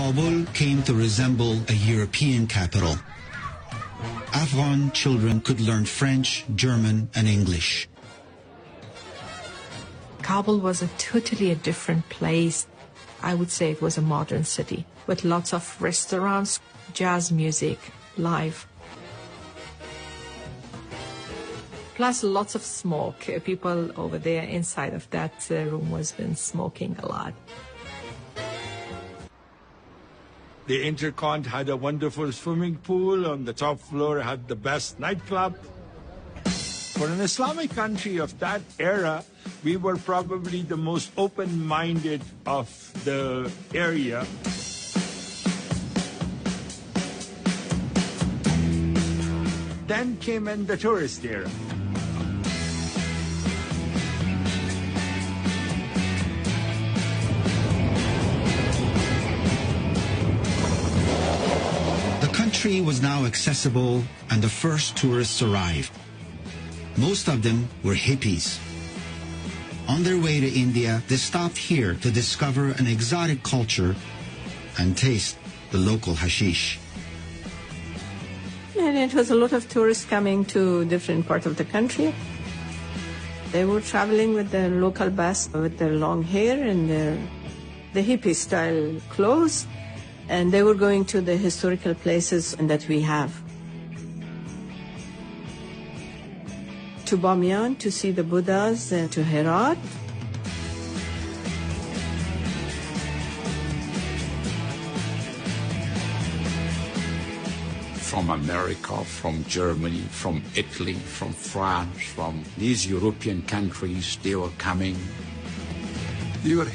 Kabul came to resemble a European capital. Afghan children could learn French, German, and English. Kabul was totally a different place. I would say it was a modern city with lots of restaurants, jazz music, live. Plus lots of smoke. People over there inside of that room was been smoking a lot. The Intercont had a wonderful swimming pool. On the top floor had the best nightclub. For an Islamic country of that era, we were probably the most open-minded of the area. Then came in the tourist era. The country was now accessible, and the first tourists arrived. Most of them were hippies. On their way to India, they stopped here to discover an exotic culture and taste the local hashish. And it was a lot of tourists coming to different parts of the country. They were traveling with their local bus with their long hair and the hippie style clothes, and they were going to the historical places that we have. To Bamiyan to see the Buddhas, and to Herat. From America, from Germany, from Italy, from France, from these European countries, they were coming. They were